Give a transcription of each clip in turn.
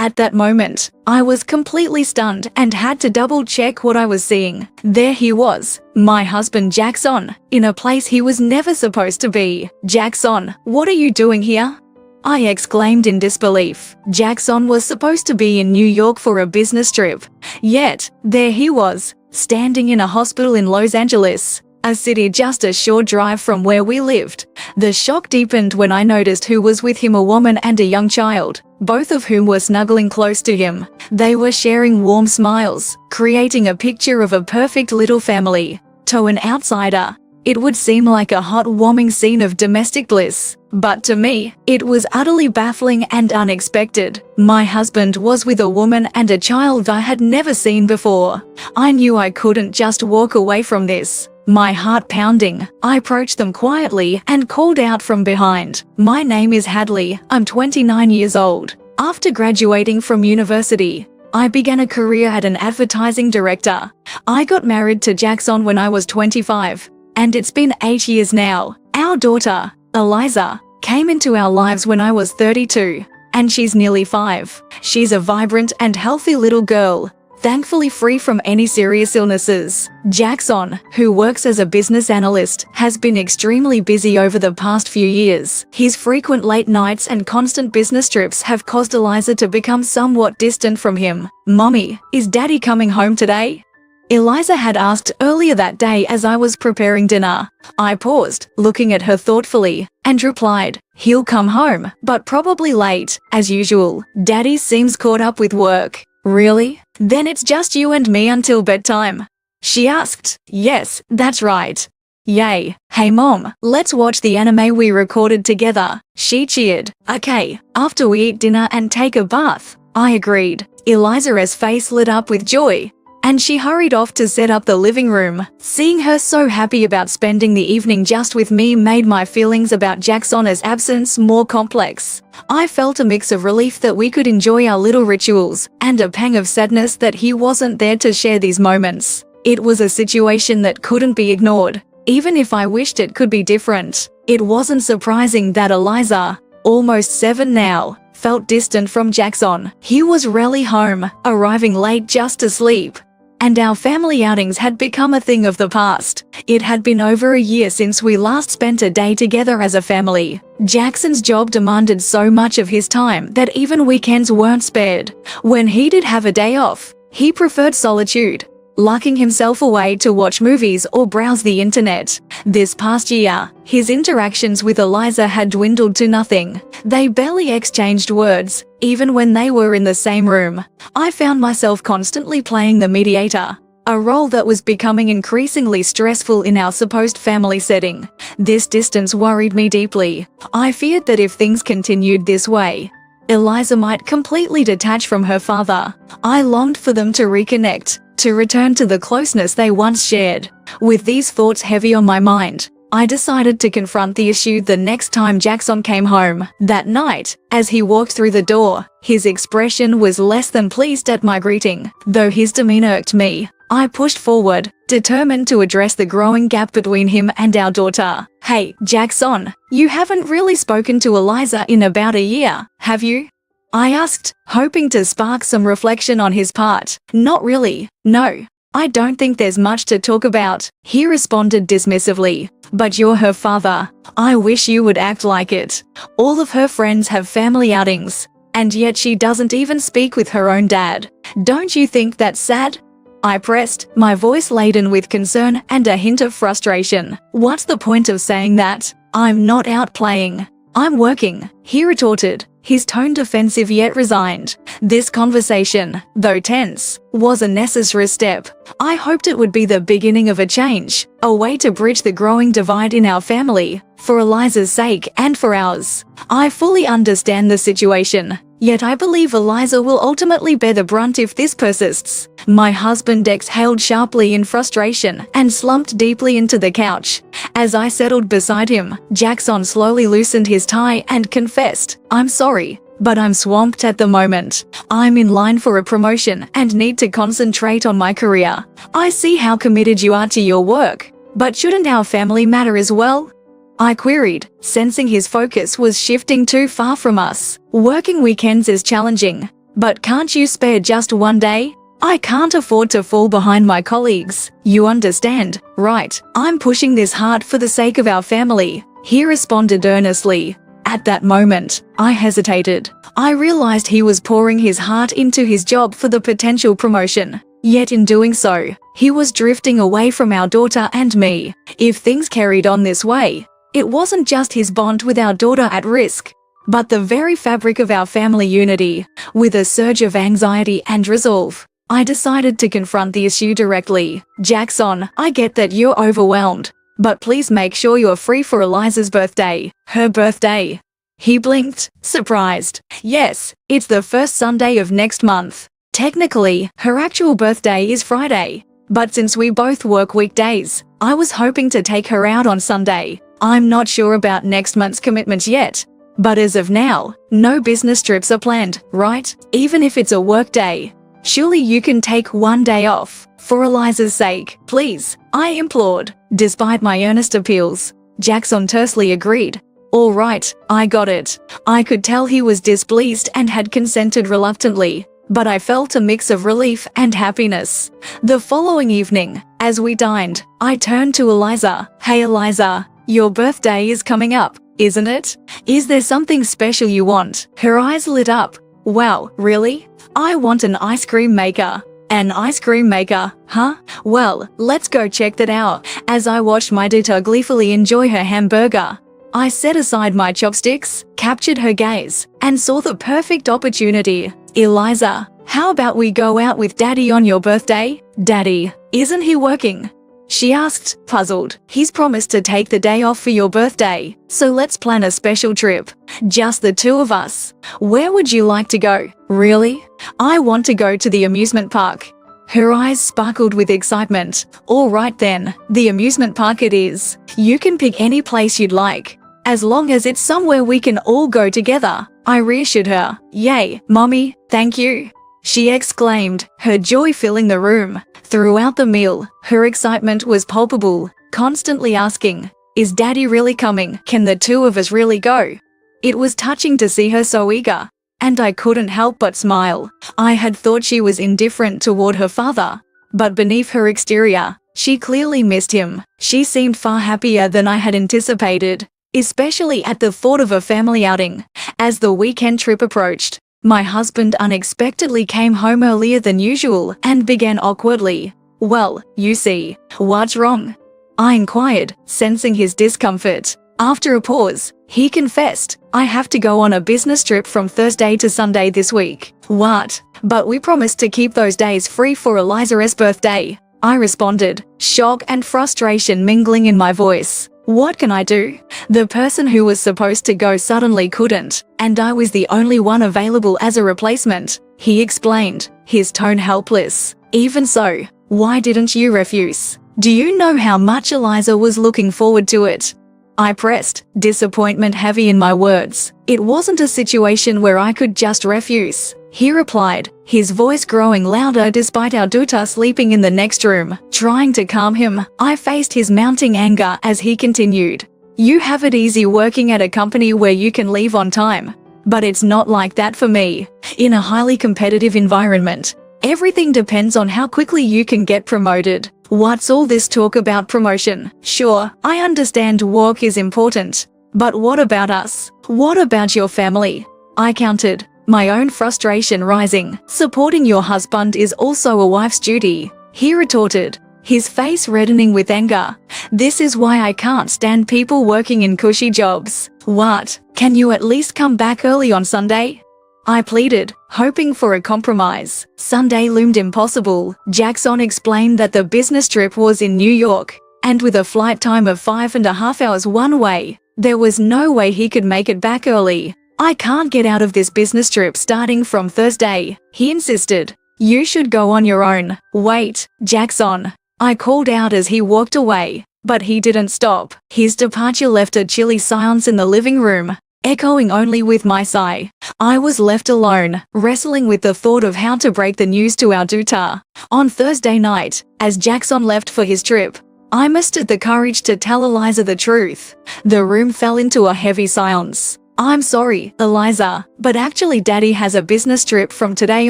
At that moment, I was completely stunned and had to double-check what I was seeing. There he was, my husband Jackson, in a place he was never supposed to be. "Jackson, what are you doing here?" I exclaimed in disbelief. Jackson was supposed to be in New York for a business trip. Yet, there he was, standing in a hospital in Los Angeles, a city just a short drive from where we lived. The shock deepened when I noticed who was with him, a woman and a young child, both of whom were snuggling close to him. They were sharing warm smiles, creating a picture of a perfect little family. To an outsider, it would seem like a heartwarming scene of domestic bliss. But to me, it was utterly baffling and unexpected. My husband was with a woman and a child I had never seen before. I knew I couldn't just walk away from this. My heart pounding, I approached them quietly and called out from behind, "My name is Hadley, I'm 29 years old. After graduating from university, I began a career as an advertising director. I got married to Jackson when I was 25, and it's been 8 years now. Our daughter, Eliza, came into our lives when I was 32, and she's nearly 5. She's a vibrant and healthy little girl, thankfully free from any serious illnesses." Jackson, who works as a business analyst, has been extremely busy over the past few years. His frequent late nights and constant business trips have caused Eliza to become somewhat distant from him. "Mommy, is Daddy coming home today?" Eliza had asked earlier that day as I was preparing dinner. I paused, looking at her thoughtfully, and replied, "He'll come home, but probably late, as usual. Daddy seems caught up with work." "Really? Then it's just you and me until bedtime?" she asked. "Yes, that's right." "Yay. Hey Mom, let's watch the anime we recorded together," she cheered. "Okay, after we eat dinner and take a bath," I agreed. Eliza's face lit up with joy, and she hurried off to set up the living room. Seeing her so happy about spending the evening just with me made my feelings about Jackson's absence more complex. I felt a mix of relief that we could enjoy our little rituals, and a pang of sadness that he wasn't there to share these moments. It was a situation that couldn't be ignored, even if I wished it could be different. It wasn't surprising that Eliza, almost 7 now, felt distant from Jackson. He was rarely home, arriving late just to sleep, and our family outings had become a thing of the past. It had been over a year since we last spent a day together as a family. Jackson's job demanded so much of his time that even weekends weren't spared. When he did have a day off, he preferred solitude, locking himself away to watch movies or browse the internet. This past year, his interactions with Eliza had dwindled to nothing. They barely exchanged words, even when they were in the same room. I found myself constantly playing the mediator, a role that was becoming increasingly stressful in our supposed family setting. This distance worried me deeply. I feared that if things continued this way, Eliza might completely detach from her father. I longed for them to reconnect, to return to the closeness they once shared. With these thoughts heavy on my mind, I decided to confront the issue the next time Jackson came home. That night, as he walked through the door, his expression was less than pleased at my greeting. Though his demeanor irked me, I pushed forward, determined to address the growing gap between him and our daughter. "Hey, Jackson, you haven't really spoken to Eliza in about a year, have you?" I asked, hoping to spark some reflection on his part. "Not really, no. I don't think there's much to talk about," he responded dismissively. "But you're her father. I wish you would act like it. All of her friends have family outings, and yet she doesn't even speak with her own dad. Don't you think that's sad?" I pressed, my voice laden with concern and a hint of frustration. "What's the point of saying that? I'm not out playing. I'm working," he retorted, his tone defensive yet resigned. This conversation, though tense, was a necessary step. I hoped it would be the beginning of a change, a way to bridge the growing divide in our family, for Eliza's sake and for ours. I fully understand the situation, yet I believe Eliza will ultimately bear the brunt if this persists. My husband exhaled sharply in frustration and slumped deeply into the couch. As I settled beside him, Jackson slowly loosened his tie and confessed, "I'm sorry, but I'm swamped at the moment. I'm in line for a promotion and need to concentrate on my career." "I see how committed you are to your work, but shouldn't our family matter as well?" I queried, sensing his focus was shifting too far from us. "Working weekends is challenging, But can't you spare just one day? I can't afford to fall behind my colleagues. You understand, right? I'm pushing this hard for the sake of our family, he responded earnestly. At that moment, I hesitated. I realized he was pouring his heart into his job for the potential promotion. Yet in doing so, he was drifting away from our daughter and me. If things carried on this way, it wasn't just his bond with our daughter at risk, but the very fabric of our family unity. With a surge of anxiety and resolve, I decided to confront the issue directly. Jackson, I get that you're overwhelmed, but please make sure you're free for Eliza's birthday. Her birthday? He blinked, surprised. Yes, it's the first Sunday of next month. Technically, her actual birthday is Friday, but since we both work weekdays, I was hoping to take her out on Sunday. I'm not sure about next month's commitment yet, but as of now, no business trips are planned, right? Even if it's a work day. Surely you can take one day off. For Eliza's sake, please, I implored. Despite my earnest appeals, Jackson tersely agreed. All right, I got it. I could tell he was displeased and had consented reluctantly, but I felt a mix of relief and happiness. The following evening, as we dined, I turned to Eliza. Hey Eliza, your birthday is coming up, isn't it? Is there something special you want? Her eyes lit up. Wow, really? I want an ice cream maker. An ice cream maker, huh? Well, let's go check that out. As I watched my daughter gleefully enjoy her hamburger, I set aside my chopsticks, captured her gaze, and saw the perfect opportunity. Eliza, how about we go out with Daddy on your birthday? Daddy, isn't he working? She asked, puzzled. He's promised to take the day off for your birthday, so let's plan a special trip. Just the two of us. Where would you like to go? Really? I want to go to the amusement park. Her eyes sparkled with excitement. All right then, the amusement park it is. You can pick any place you'd like, as long as it's somewhere we can all go together. I reassured her. Yay, Mommy, thank you, she exclaimed, her joy filling the room. Throughout the meal, her excitement was palpable, constantly asking, is Daddy really coming? Can the two of us really go? It was touching to see her so eager, and I couldn't help but smile. I had thought she was indifferent toward her father, but beneath her exterior, she clearly missed him. She seemed far happier than I had anticipated, especially at the thought of a family outing. As the weekend trip approached, my husband unexpectedly came home earlier than usual and began awkwardly. Well, you see, what's wrong? I inquired, sensing his discomfort. After a pause, he confessed, I have to go on a business trip from Thursday to Sunday this week. What? But we promised to keep those days free for Eliza's birthday, I responded, shock and frustration mingling in my voice. What can I do? The person who was supposed to go suddenly couldn't, and I was the only one available as a replacement, he explained, his tone helpless. Even so, why didn't you refuse? Do you know how much Eliza was looking forward to it? I pressed, disappointment heavy in my words. It wasn't a situation where I could just refuse, he replied, his voice growing louder despite our daughter sleeping in the next room. Trying to calm him, I faced his mounting anger as he continued. You have it easy working at a company where you can leave on time, but it's not like that for me. In a highly competitive environment, everything depends on how quickly you can get promoted. What's all this talk about promotion? Sure, I understand work is important, but what about us? What about your family? I countered, my own frustration rising. Supporting your husband is also a wife's duty, he retorted, his face reddening with anger. This is why I can't stand people working in cushy jobs. What? Can you at least come back early on Sunday? I pleaded, hoping for a compromise. Sunday loomed impossible. Jackson explained that the business trip was in New York, and with a flight time of 5.5 hours one way, there was no way he could make it back early. I can't get out of this business trip starting from Thursday, he insisted. You should go on your own. Wait, Jackson, I called out as he walked away, but he didn't stop. His departure left a chilly silence in the living room, echoing only with my sigh. I was left alone, wrestling with the thought of how to break the news to our daughter. On Thursday night, as Jackson left for his trip, I mustered the courage to tell Eliza the truth. The room fell into a heavy silence. I'm sorry, Eliza, but actually Daddy has a business trip from today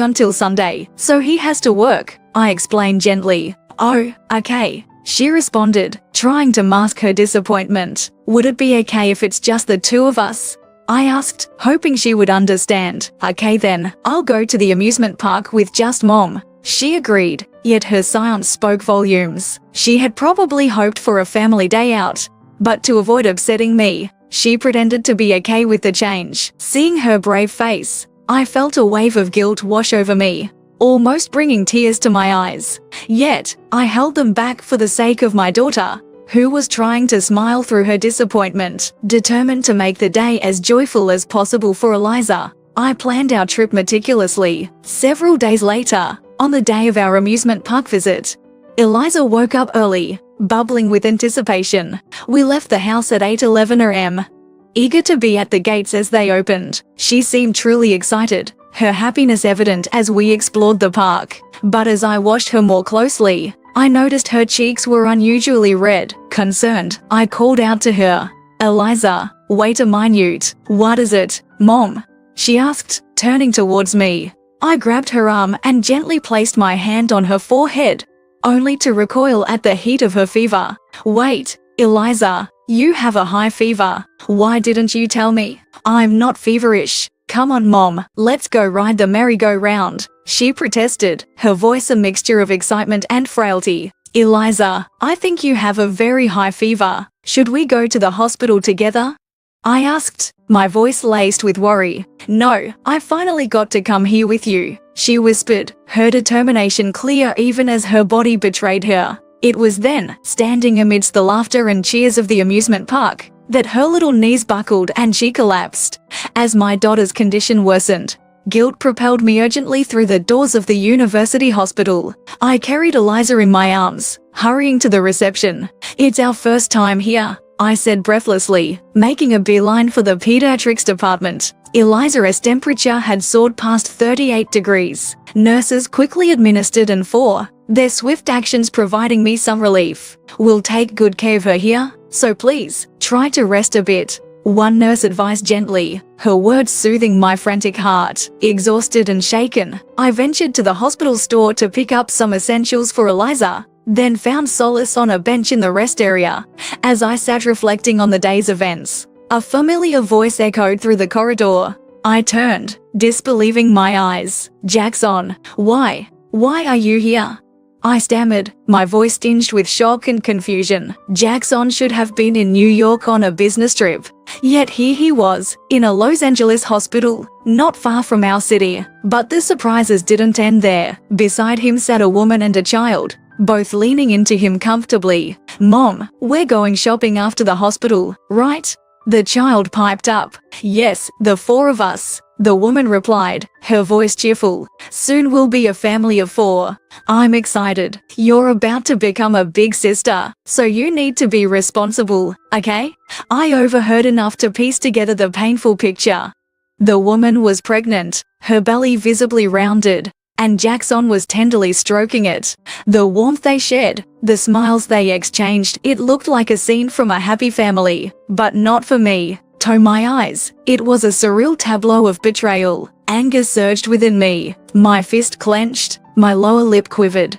until Sunday, so he has to work, I explained gently. Oh, okay, she responded, trying to mask her disappointment. Would it be okay if it's just the two of us? I asked, hoping she would understand. Okay then, I'll go to the amusement park with just Mom. She agreed, yet her silence spoke volumes. She had probably hoped for a family day out. But to avoid upsetting me, she pretended to be okay with the change. Seeing her brave face, I felt a wave of guilt wash over me, almost bringing tears to my eyes. Yet, I held them back for the sake of my daughter, who was trying to smile through her disappointment. Determined to make the day as joyful as possible for Eliza, I planned our trip meticulously. Several days later, on the day of our amusement park visit, Eliza woke up early, bubbling with anticipation. We left the house at 8:11 a.m., eager to be at the gates as they opened. She seemed truly excited, her happiness evident as we explored the park. But as I watched her more closely, I noticed her cheeks were unusually red. Concerned, I called out to her, "Eliza, wait a minute. What is it, Mom?" she asked, turning towards me. I grabbed her arm and gently placed my hand on her forehead, only to recoil at the heat of her fever. "Wait, Eliza, you have a high fever. Why didn't you tell me?" "I'm not feverish. Come on, Mom, let's go ride the merry-go-round," she protested, her voice a mixture of excitement and frailty. "Eliza, I think you have a very high fever. Should we go to the hospital together?" I asked, my voice laced with worry. "No, I finally got to come here with you," she whispered, her determination clear even as her body betrayed her. It was then, standing amidst the laughter and cheers of the amusement park, that her little knees buckled and she collapsed. As my daughter's condition worsened, guilt propelled me urgently through the doors of the university hospital. I carried Eliza in my arms, hurrying to the reception. "It's our first time here," I said breathlessly, making a beeline for the pediatrics department. Eliza's temperature had soared past 38 degrees. Nurses quickly administered N4, their swift actions providing me some relief. "We'll take good care of her here, so please, try to rest a bit," one nurse advised gently, her words soothing my frantic heart. Exhausted and shaken, I ventured to the hospital store to pick up some essentials for Eliza, then found solace on a bench in the rest area. As I sat reflecting on the day's events, a familiar voice echoed through the corridor. I turned, disbelieving my eyes. "Jackson, why are you here?" I stammered, my voice tinged with shock and confusion. Jackson should have been in New York on a business trip. Yet here he was, in a Los Angeles hospital, not far from our city. But the surprises didn't end there. Beside him sat a woman and a child, both leaning into him comfortably. "Mom, we're going shopping after the hospital, right?" the child piped up. "Yes, the four of us," the woman replied, her voice cheerful. "Soon we'll be a family of 4. I'm excited. You're about to become a big sister, so you need to be responsible, okay?" I overheard enough to piece together the painful picture. The woman was pregnant, her belly visibly rounded, and Jackson was tenderly stroking it. The warmth they shared, the smiles they exchanged, it looked like a scene from a happy family. But not for me. To my eyes, it was a surreal tableau of betrayal. Anger surged within me. My fist clenched, my lower lip quivered.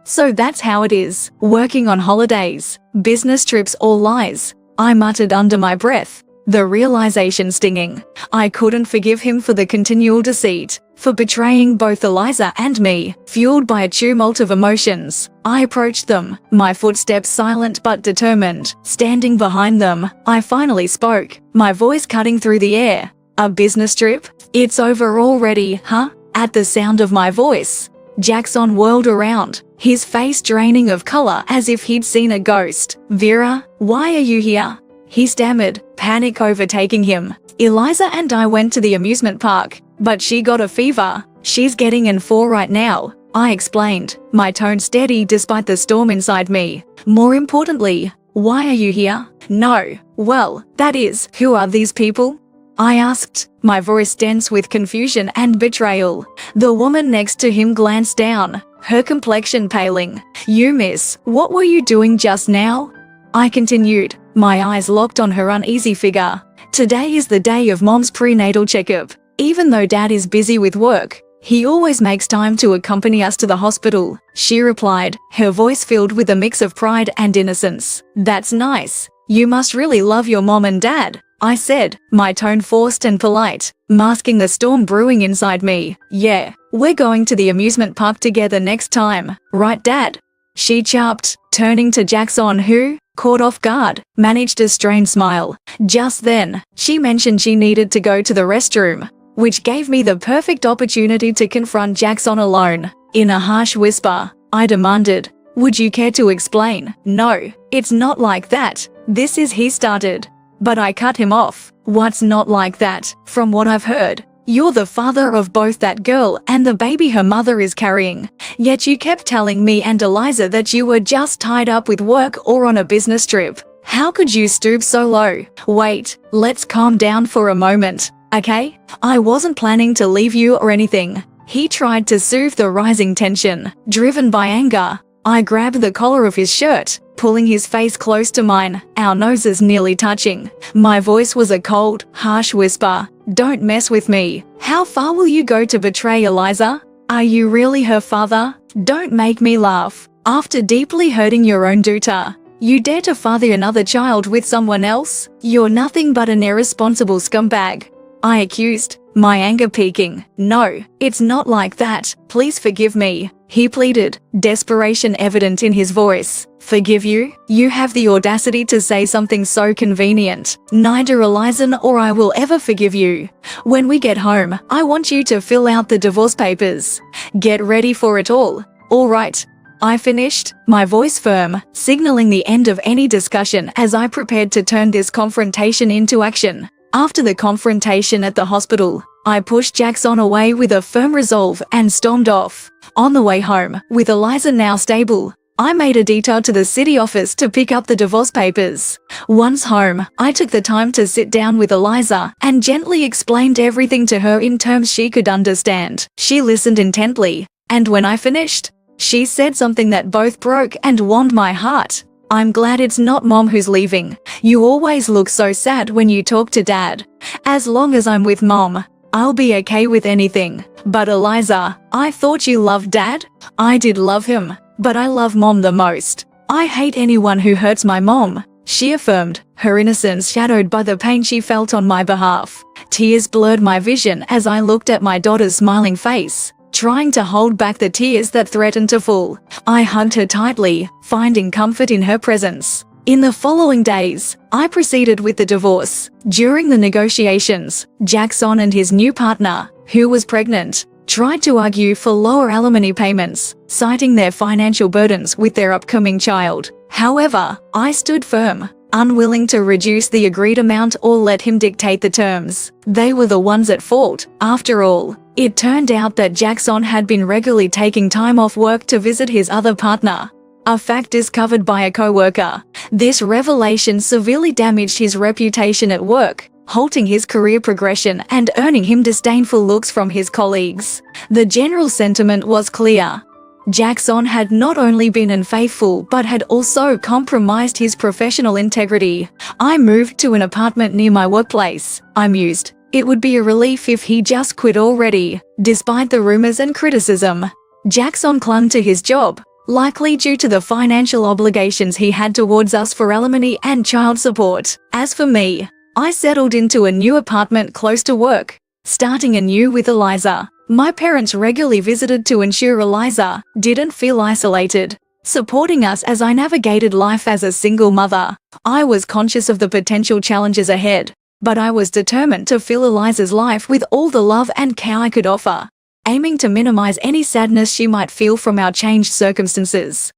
So that's how it is. Working on holidays, business trips, all lies, I muttered under my breath, the realization stinging. I couldn't forgive him for the continual deceit, for betraying both Eliza and me. Fueled by a tumult of emotions, I approached them, my footsteps silent but determined. Standing behind them, I finally spoke, my voice cutting through the air. "A business trip? It's over already, huh?" At the sound of my voice, Jackson whirled around, his face draining of color as if he'd seen a ghost. "Vera, why are you here?" he stammered, panic overtaking him. "Eliza and I went to the amusement park, but she got a fever. She's getting N4 right now," I explained, my tone steady despite the storm inside me. "More importantly, why are you here?" "No." "Well, that is, who are these people?" I asked, my voice dense with confusion and betrayal. The woman next to him glanced down, her complexion paling. "You miss, what were you doing just now?" I continued, My eyes locked on her uneasy figure. Today is the day of Mom's prenatal checkup. Even though Dad is busy with work, he always makes time to accompany us to the hospital, she replied, her voice filled with a mix of pride and innocence. That's nice. You must really love your mom and dad, I said, my tone forced and polite, masking the storm brewing inside me. Yeah, we're going to the amusement park together next time, right Dad? She chirped, turning to Jackson who, caught off guard, managed a strained smile. Just then, she mentioned she needed to go to the restroom, which gave me the perfect opportunity to confront Jackson alone. In a harsh whisper, I demanded, would you care to explain? No, it's not like that. This is he started. But I cut him off. What's not like that? From what I've heard, you're the father of both that girl and the baby her mother is carrying. Yet you kept telling me and Eliza that you were just tied up with work or on a business trip. How could you stoop so low? Wait, let's calm down for a moment, okay? I wasn't planning to leave you or anything. He tried to soothe the rising tension. Driven by anger, I grabbed the collar of his shirt, pulling his face close to mine, our noses nearly touching. My voice was a cold, harsh whisper. Don't mess with me. How far will you go to betray Eliza? Are you really her father? Don't make me laugh. After deeply hurting your own daughter, you dare to father another child with someone else? You're nothing but an irresponsible scumbag, I accused, my anger peaking. No, it's not like that. Please forgive me, he pleaded, desperation evident in his voice. Forgive you? You have the audacity to say something so convenient. Neither Eliza or I will ever forgive you. When we get home, I want you to fill out the divorce papers. Get ready for it all. All right. I finished, my voice firm, signaling the end of any discussion as I prepared to turn this confrontation into action. After the confrontation at the hospital, I pushed Jackson away with a firm resolve and stormed off. On the way home, with Eliza now stable, I made a detour to the city office to pick up the divorce papers. Once home, I took the time to sit down with Eliza and gently explained everything to her in terms she could understand. She listened intently, and when I finished, she said something that both broke and warmed my heart. I'm glad it's not Mom who's leaving. You always look so sad when you talk to Dad. As long as I'm with Mom, I'll be okay with anything. But Eliza, I thought you loved Dad? I did love him, but I love Mom the most. I hate anyone who hurts my mom, she affirmed, her innocence shadowed by the pain she felt on my behalf. Tears blurred my vision as I looked at my daughter's smiling face, trying to hold back the tears that threatened to fall. I hugged her tightly, finding comfort in her presence. In the following days, I proceeded with the divorce. During the negotiations, Jackson and his new partner, who was pregnant, tried to argue for lower alimony payments, citing their financial burdens with their upcoming child. However, I stood firm, unwilling to reduce the agreed amount or let him dictate the terms. They were the ones at fault, after all. It turned out that Jackson had been regularly taking time off work to visit his other partner, a fact discovered by a co-worker. This revelation severely damaged his reputation at work, halting his career progression and earning him disdainful looks from his colleagues. The general sentiment was clear. Jackson had not only been unfaithful but had also compromised his professional integrity. I moved to an apartment near my workplace, I mused. It would be a relief if he just quit already. Despite the rumors and criticism, Jackson clung to his job, likely due to the financial obligations he had towards us for alimony and child support. As for me, I settled into a new apartment close to work, starting anew with Eliza. My parents regularly visited to ensure Eliza didn't feel isolated, supporting us as I navigated life as a single mother. I was conscious of the potential challenges ahead, but I was determined to fill Eliza's life with all the love and care I could offer, aiming to minimize any sadness she might feel from our changed circumstances.